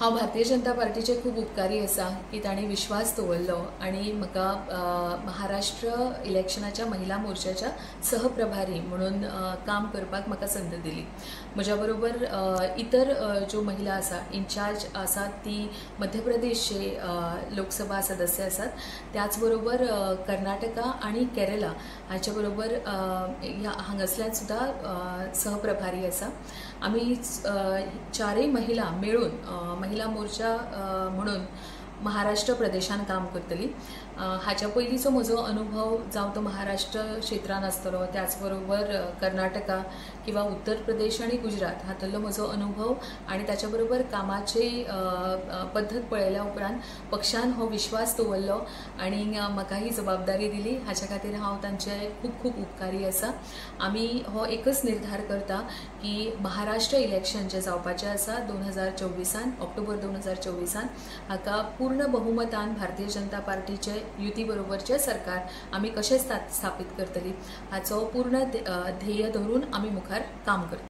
हांव भारतीय जनता पार्टीचे खूब उपकारी आसा की तांणी विश्वास दवरलो आनी म्हाका महाराष्ट्र इलेक्शनाच्या महिला मोर्चाच्या सहप्रभारी म्हणून काम करपाक म्हाका संद दिली। म्हज्या बरोबर इतर ज्यो महिला आसा इंचार्ज आसात ती मध्य प्रदेशचे लोकसभा सदस्य आसात, त्याच बरोबर कर्नाटका आणि केरला हाचे बरोबर हांगासल्यान सुद्धा सहप्रभारी आसा। आमी चारय महिला मेळून महिला मोर्चा म्हणून महाराष्ट्र प्रदेशान काम करतली। हाच्या पयलींचो म्हजो अनुभव जावं तो महाराष्ट्र क्षेत्रान आसतलो, त्याच बरोबर कर्नाटका किंवा उत्तर प्रदेश आणि गुजरात हातुल्लो म्हजो अनुभव आणि त्याच्या बरोबर कामाची पद्धत पळयल्या उपरांत पक्षान हो विश्वास दवरलो आणि म्हाका ही जबाबदारी दिली। हाच्या खातीर हांव तांचे खूब खूब उपकारी आसा। आमी हो एकच निर्धार करता की महाराष्ट्र इलेक्शन जे जावपाचे आसा 2024 ऑक्टोबर 2024 हाका पूर्ण बहुमतान भारतीय जनता पार्टीचे युती बरोबरचे सरकार आमी कशें स्थापीत करतली हाचो पूर्ण ध्येय धरून आमी मुखार काम करतली।